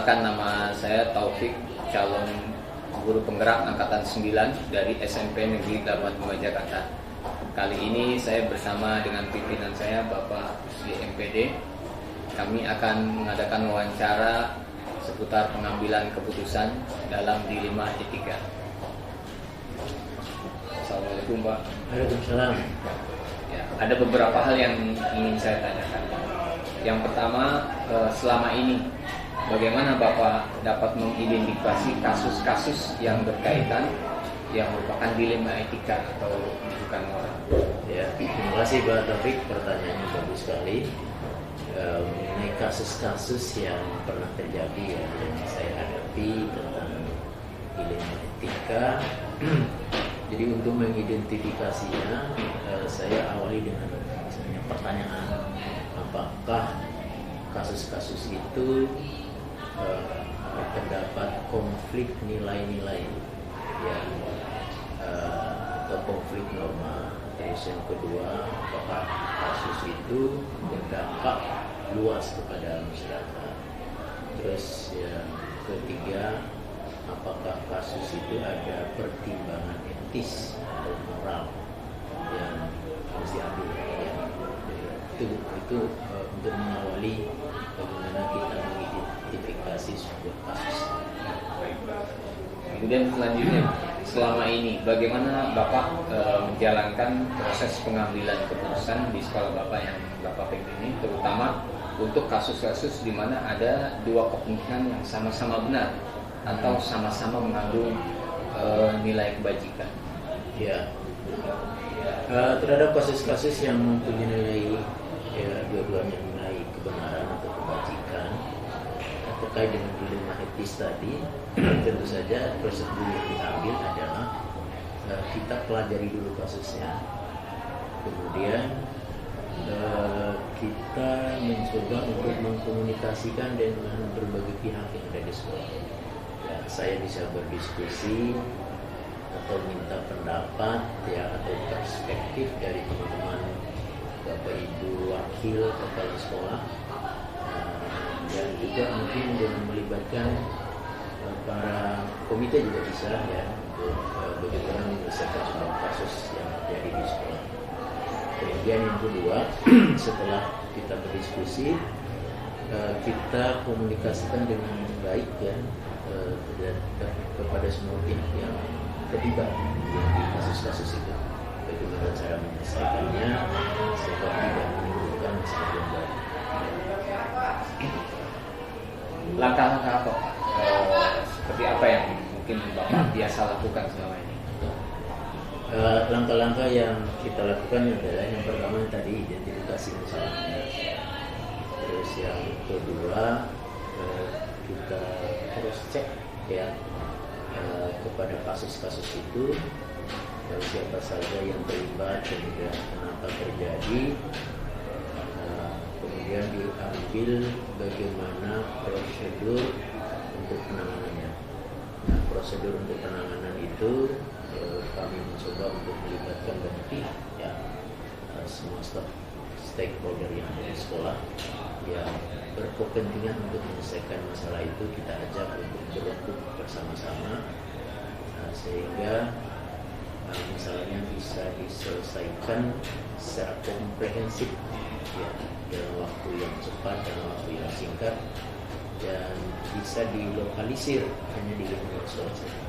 Perkenalkan, nama saya Taufik, calon guru penggerak angkatan 9 dari SMP Negeri 85 Jakarta. Kali ini saya bersama dengan pimpinan saya, Bapak Rusli MPD. Kami akan mengadakan wawancara seputar pengambilan keputusan dalam dilema etika. Assalamualaikum, Pak. Waalaikumsalam. Ya, ada beberapa hal yang ingin saya tanyakan. Yang pertama, selama ini bagaimana Bapak dapat mengidentifikasi kasus-kasus yang berkaitan yang merupakan dilema etika atau bukan moral? Ya, terima kasih Pak Taufik, pertanyaannya bagus sekali. Mengenai kasus-kasus yang pernah terjadi yang saya hadapi tentang dilema etika. Jadi untuk mengidentifikasinya, saya awali dengan misalnya pertanyaan, apakah kasus-kasus itu terdapat konflik nilai-nilai yang atau konflik norma. Terus yang kedua, apakah kasus itu berdampak luas kepada masyarakat. Terus yang ketiga, apakah kasus itu ada pertimbangan etis atau moral yang harus diambil. Itu untuk mengawali bagaimana kita mengidentifikasi sebuah kasus. Kemudian selanjutnya, selama ini bagaimana Bapak menjalankan proses pengambilan keputusan di sekolah Bapak yang Bapak pimpin ini, terutama untuk kasus-kasus di mana ada dua kemungkinan yang sama-sama benar atau sama-sama mengandung nilai kebajikan? Ya, terhadap kasus-kasus yang mempunyai nilai, dua-duanya nilai kebenaran atau kebajikan terkait dengan dilema etis tadi, tentu saja prosedur yang kita ambil adalah kita pelajari dulu kasusnya, kemudian kita mencoba untuk mengkomunikasikan dengan berbagai pihak yang ada di sekolah. Ya, saya bisa berdiskusi atau minta pendapat atau perspektif dari teman-teman Bapak Ibu wakil kepala sekolah, dan juga mungkin dengan melibatkan para komite juga bisa ya, untuk bagaimana menyelesaikan sebuah kasus yang terjadi di sekolah. Kemudian yang kedua, setelah kita berdiskusi, kita komunikasikan dengan baik ya, dan kepada semua pihak yang terlibat di kasus-kasus itu, bagaimana cara menyelesaikannya sehingga tidak menimbulkan masalah yang baru. Langkah-langkah apa, seperti apa yang mungkin Bapak biasa lakukan selama ini? Langkah-langkah yang kita lakukan adalah yang pertama tadi identifikasi masalahnya. Terus yang kedua, kita harus cek ya kepada kasus-kasus itu siapa saja yang terlibat dan juga kenapa terjadi. Kemudian diambil bagaimana prosedur untuk penanganannya. Nah, prosedur untuk penanganan itu kami mencoba untuk melibatkan banyak pihak ya, semua stakeholder yang ada di sekolah yang berkepentingan untuk menyelesaikan masalah itu, kita ajak untuk berlaku bersama-sama sehingga masalahnya bisa diselesaikan secara komprehensif ya, dalam waktu yang cepat, dalam waktu yang singkat, dan bisa dilokalisir hanya di lingkungan sekolah saja.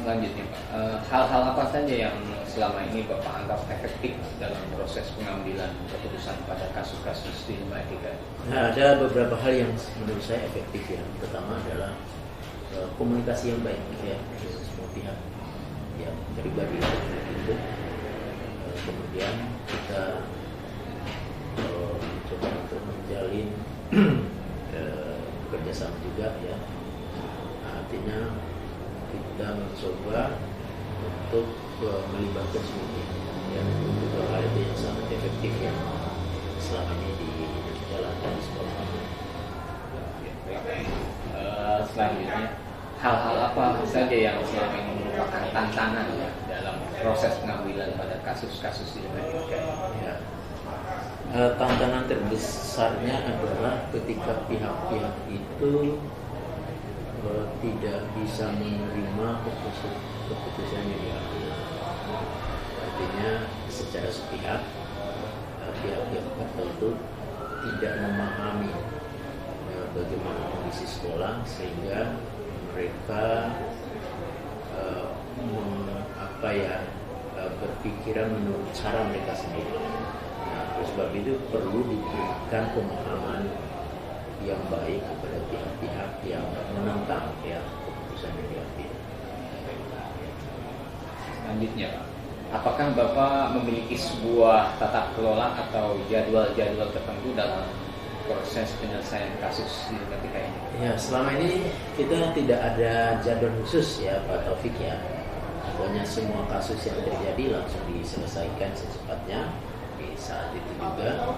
Selanjutnya Pak, hal-hal apa saja yang selama ini Bapak anggap efektif dalam proses pengambilan keputusan pada kasus-kasus dilema etika? Nah, ada beberapa hal yang menurut saya efektif ya. Pertama adalah komunikasi yang baik ya dengan semua pihak yang terlibat di konflik itu. Kemudian kita coba untuk menjalin kerjasama juga ya. Artinya kita mencoba untuk melibatkan semua pihak ya, untuk hal itu yang sangat efektif yang selama ini dijalankan di sekolah. Selanjutnya, hal-hal apa saja yang selama ini merupakan tantangan ya, dalam proses pengambilan pada kasus-kasus dilema etika? Ya. Tantangan terbesarnya adalah ketika pihak-pihak itu tidak bisa menerima keputusan yang diambil. Artinya secara sepihak pihak-pihak tertentu tidak memahami bagaimana kondisi sekolah, sehingga mereka berpikiran menurut cara mereka sendiri. Nah, oleh sebab itu perlu diberikan pemahaman yang baik kepada pihak-pihak yang menentang keputusan yang diambil. Selanjutnya, Pak, apakah Bapak memiliki sebuah tata kelola atau jadwal-jadwal tertentu dalam proses penyelesaian kasus di ketika ini? Ya, selama ini kita tidak ada jadwal khusus ya Pak Taufik ya. Pokoknya semua kasus yang terjadi langsung diselesaikan secepatnya di saat itu juga.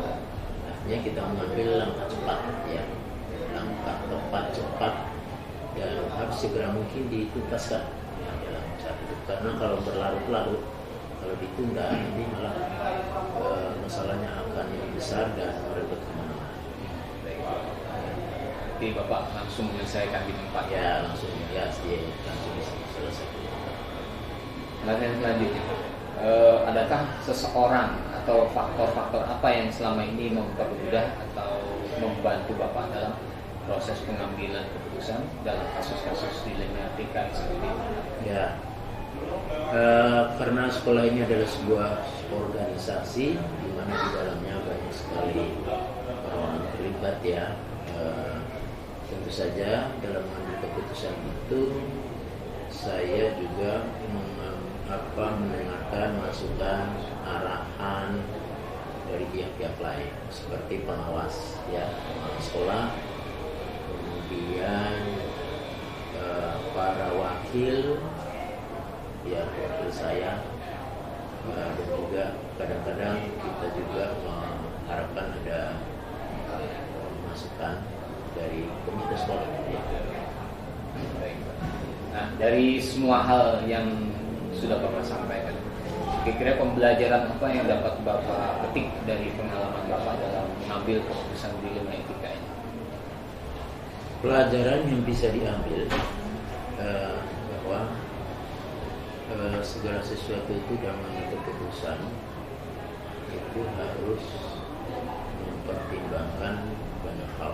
Artinya kita mengambil langkah cepat ya, langkah tepat cepat dan harus segera mungkin dituntaskan ya, dalam saat itu. Karena kalau berlarut-larut, kalau ditunda ini malah masalahnya akan lebih besar dan merembet kemana-mana. Jadi Bapak langsung menyelesaikan di tempat? Ya, langsung selesai. Pertanyaan selanjutnya, adakah seseorang atau faktor-faktor apa yang selama ini mempermudah atau membantu Bapak dalam proses pengambilan keputusan dalam kasus-kasus dilematika seperti ini? Ya, karena sekolah ini adalah sebuah organisasi di mana di dalamnya banyak sekali orang terlibat ya. Tentu saja dalam mengambil keputusan itu saya juga mendengarkan masukan, arahan dari pihak-pihak lain seperti pengawas ya, sekolah, kemudian para wakil saya, dan juga kadang-kadang kita juga mengharapkan ada masukan dari komite sekolah ya. Nah, dari semua hal yang sudah Bapak sampaikan, kira-kira pembelajaran apa yang dapat Bapak petik dari pengalaman Bapak dalam mengambil keputusan dilema etika ini? Pelajaran yang bisa diambil bahwa segala sesuatu itu dalam mengambil keputusan itu harus mempertimbangkan banyak hal.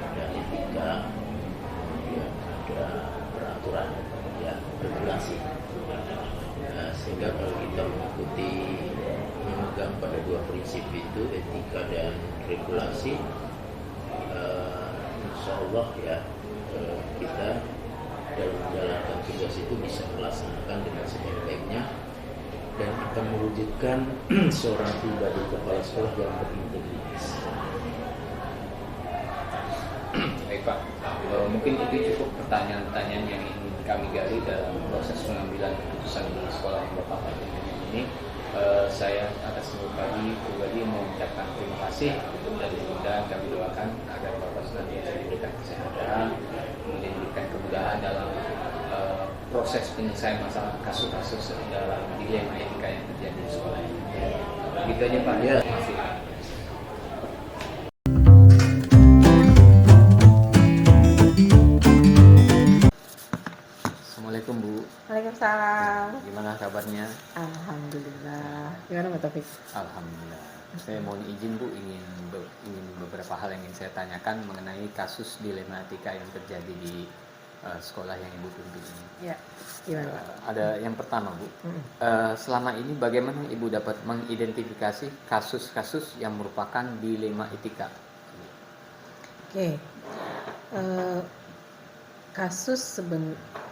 Ada etika, kemudian ada peraturan ya, regulasi. Sehingga kalau kita memegang pada dua prinsip itu, etika dan regulasi, insya Allah ya kita dalam menjalankan tugas itu bisa melaksanakan dengan sebaik-baiknya dan akan mewujudkan seorang pribadi kepala sekolah yang berintegritas. Baik Pak, mungkin itu cukup pertanyaan-pertanyaan yang ingin kami gali dalam proses pengambilan keputusan di sekolah yang Bapak pimpin ini. Saya atas nama pribadi mengucapkan terima kasih dan mudah-mudahan kami doakan agar Bapak senantiasa diberikan kesehatan, kemudian diberikan kemudahan dalam proses penyelesaian masalah kasus-kasus dalam dilema etika yang terjadi di sekolah ini. Begitu aja Pak. Ya. Terima kasih. Assalamualaikum Bu. Waalaikumsalam. Gimana kabarnya? Alhamdulillah. Gimana Mbak Taufik? Alhamdulillah. Saya mohon izin Bu, ingin beberapa hal yang ingin saya tanyakan mengenai kasus dilema etika yang terjadi di sekolah yang Ibu pimpin ini. Ya, gimana Pak? Ada yang pertama Bu, selama ini bagaimana Ibu dapat mengidentifikasi kasus-kasus yang merupakan dilema etika? Oke. Kasus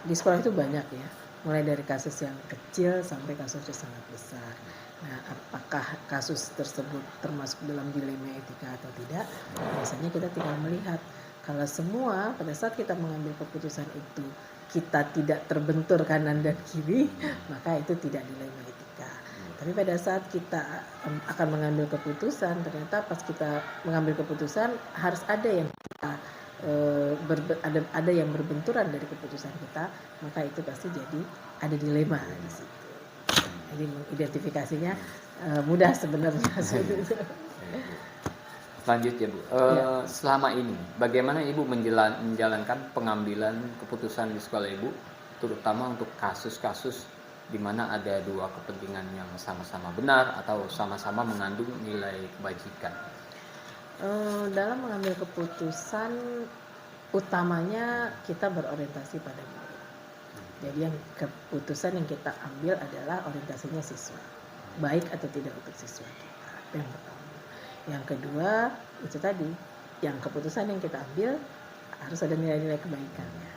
di sekolah itu banyak ya, mulai dari kasus yang kecil sampai kasus yang sangat besar. Nah, apakah kasus tersebut termasuk dalam dilema etika atau tidak? Biasanya kita tinggal melihat. Kalau semua pada saat kita mengambil keputusan itu kita tidak terbentur kanan dan kiri, maka itu tidak dilema etika. Tapi pada saat kita akan mengambil keputusan, ternyata pas kita mengambil keputusan harus ada yang kita ada yang berbenturan dari keputusan kita, maka itu pasti jadi ada dilema di situ. Jadi mengidentifikasinya mudah sebenarnya. Selanjutnya Bu, selama ini bagaimana Ibu menjalankan pengambilan keputusan di sekolah Ibu, terutama untuk kasus-kasus di mana ada dua kepentingan yang sama-sama benar atau sama-sama mengandung nilai kebajikan? Dalam mengambil keputusan utamanya kita berorientasi pada guru. Jadi yang keputusan yang kita ambil adalah orientasinya siswa, baik atau tidak untuk siswa kita. Itu yang pertama. Yang kedua itu tadi, yang keputusan yang kita ambil harus ada nilai-nilai kebaikannya.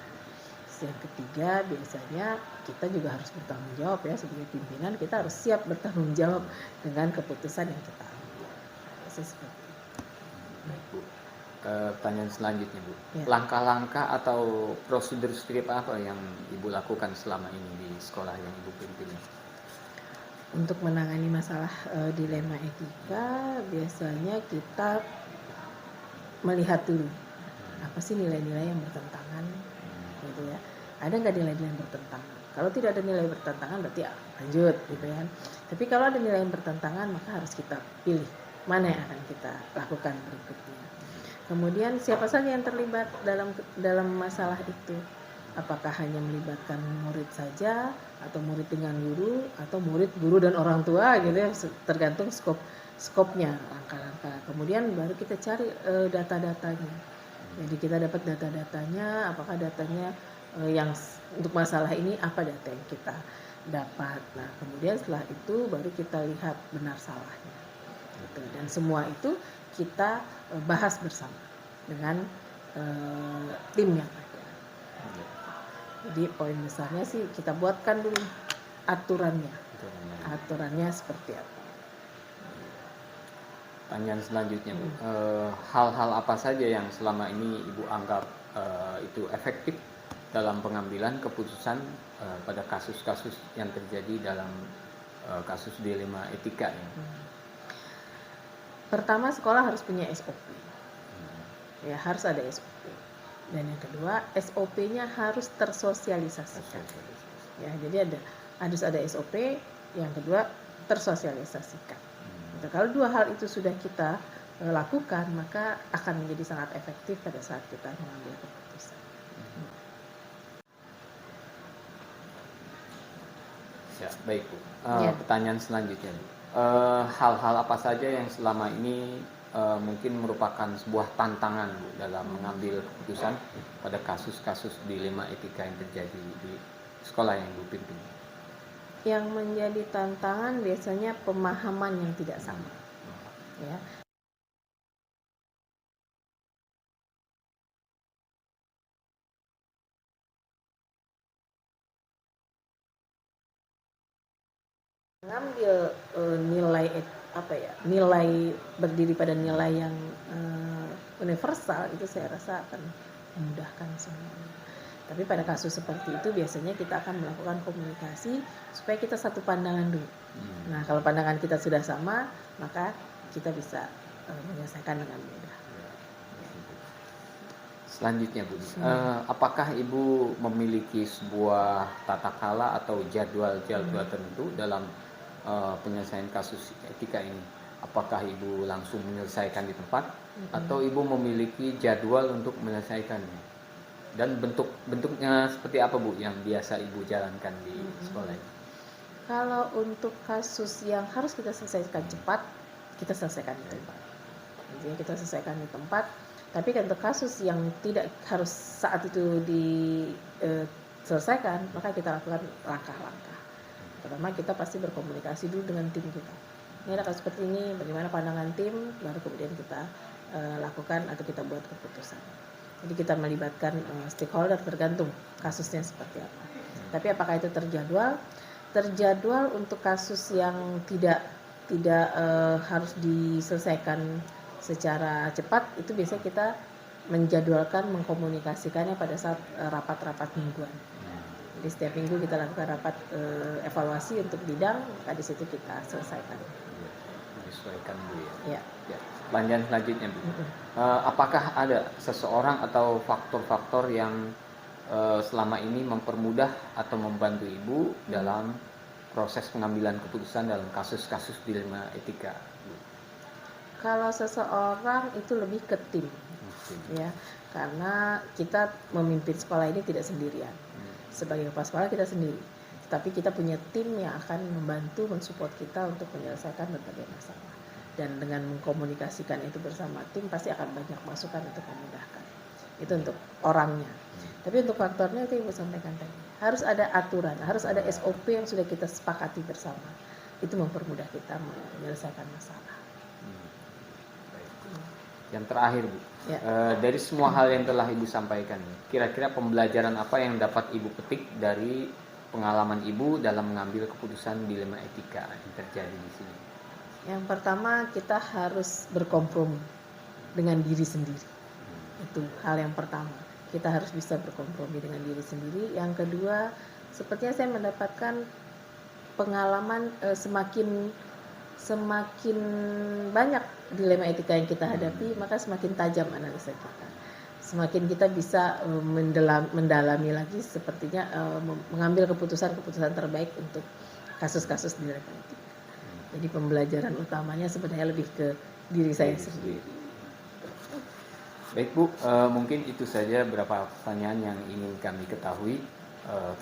Yang ketiga biasanya kita juga harus bertanggung jawab ya, sebagai pimpinan kita harus siap bertanggung jawab dengan keputusan yang kita ambil. Seperti itu. Baik, Bu. Pertanyaan selanjutnya Bu, Ya. langkah-langkah atau prosedur strip apa yang Ibu lakukan selama ini di sekolah yang Ibu pimpin? Untuk menangani masalah dilema etika, biasanya kita melihat dulu apa sih nilai-nilai yang bertentangan, gitu ya. Ada nggak nilai-nilai yang bertentangan? Kalau tidak ada nilai bertentangan berarti ya lanjut, gitu kan. Tapi kalau ada nilai yang bertentangan maka harus kita pilih mana yang akan kita lakukan berikutnya. Kemudian siapa saja yang terlibat dalam masalah itu? Apakah hanya melibatkan murid saja, atau murid dengan guru, atau murid, guru dan orang tua gitu ya, tergantung skopnya, langkah-langkah. Kemudian baru kita cari data-datanya. Jadi kita dapat data-datanya, apakah datanya yang untuk masalah ini apa data yang kita dapat. Nah kemudian setelah itu baru kita lihat benar salahnya. Gitu. Dan semua itu kita bahas bersama dengan tim yang ada. Jadi poin besarnya sih kita buatkan dulu aturannya seperti apa. Pertanyaan selanjutnya Bu, hal-hal apa saja yang selama ini Ibu anggap itu efektif dalam pengambilan keputusan pada kasus-kasus yang terjadi dalam kasus dilema etika ini? Pertama, sekolah harus punya SOP. Ya, harus ada SOP. Dan yang kedua, SOP-nya harus tersosialisasikan. Ya, jadi harus ada SOP, yang kedua tersosialisasikan. Nah, kalau dua hal itu sudah kita lakukan, maka akan menjadi sangat efektif pada saat kita mengambil keputusan. Ya, baik Bu. Pertanyaan selanjutnya Bu. Hal-hal apa saja yang selama ini mungkin merupakan sebuah tantangan Bu dalam mengambil keputusan pada kasus-kasus dilema etika yang terjadi di sekolah yang Bu pimpin? Yang menjadi tantangan biasanya pemahaman yang tidak sama. Ya. Mengambil nilai berdiri pada nilai yang universal itu saya rasa akan memudahkan semuanya. Tapi pada kasus seperti itu biasanya kita akan melakukan komunikasi supaya kita satu pandangan dulu. Nah kalau pandangan kita sudah sama maka kita bisa menyelesaikan dengan mudah. Selanjutnya Bu, apakah Ibu memiliki sebuah tata krama atau jadwal tertentu dalam penyelesaian kasus etika ini? Apakah Ibu langsung menyelesaikan di tempat atau Ibu memiliki jadwal untuk menyelesaikannya? Dan bentuknya seperti apa Bu yang biasa Ibu jalankan di sekolah ini? Kalau untuk kasus yang harus kita selesaikan cepat, kita selesaikan di tempat. Jadi kita selesaikan di tempat. Tapi untuk kasus yang tidak harus saat itu diselesaikan, maka kita lakukan langkah-langkah. Pertama kita pasti berkomunikasi dulu dengan tim kita. Ini ada kasus seperti ini, bagaimana pandangan tim, baru kemudian kita lakukan atau kita buat keputusan. Jadi kita melibatkan stakeholder tergantung kasusnya seperti apa. Tapi apakah itu terjadwal? Terjadwal untuk kasus yang tidak harus diselesaikan secara cepat, itu biasanya kita menjadwalkan, mengkomunikasikannya pada saat rapat-rapat mingguan. Jadi setiap minggu kita lakukan rapat evaluasi untuk bidang, maka di situ kita selesaikan. Disesuaikan Bu ya. Ya. Pertanyaan selanjutnya Bu. Apakah ada seseorang atau faktor-faktor yang selama ini mempermudah atau membantu Ibu dalam proses pengambilan keputusan dalam kasus-kasus dilema etika? Kalau seseorang itu lebih ke tim, ya, karena kita memimpin sekolah ini tidak sendirian. Sebagai kepala sekolah kita sendiri, tapi kita punya tim yang akan membantu mensupport kita untuk menyelesaikan berbagai masalah. Dan dengan mengkomunikasikan itu bersama tim pasti akan banyak masukan untuk memudahkan. Itu untuk orangnya. Tapi untuk faktornya itu Ibu sampaikan tadi, harus ada aturan, harus ada SOP yang sudah kita sepakati bersama. Itu mempermudah kita menyelesaikan masalah. Yang terakhir, Bu, Ya. Dari semua hal yang telah Ibu sampaikan, kira-kira pembelajaran apa yang dapat Ibu petik dari pengalaman Ibu dalam mengambil keputusan dilema etika yang terjadi di sini? Yang pertama, kita harus berkompromi dengan diri sendiri. Itu hal yang pertama. Kita harus bisa berkompromi dengan diri sendiri. Yang kedua, sepertinya saya mendapatkan pengalaman semakin banyak dilema etika yang kita hadapi, maka semakin tajam analisa kita. Semakin kita bisa mendalami lagi, sepertinya mengambil keputusan-keputusan terbaik untuk kasus-kasus dilema etika. Jadi pembelajaran utamanya sebenarnya lebih ke diri saya sendiri. Baik Bu, mungkin itu saja beberapa pertanyaan yang ingin kami ketahui.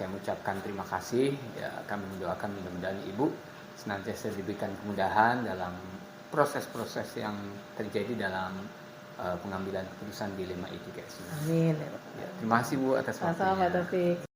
Kami ucapkan terima kasih. Ya, kami mendoakan mudah-mudahan Ibu senantiasa diberikan kemudahan dalam proses-proses yang terjadi dalam pengambilan keputusan dilema etika. Amin. Ya, terima kasih Bu atas waktunya. Sama-sama, Taufik.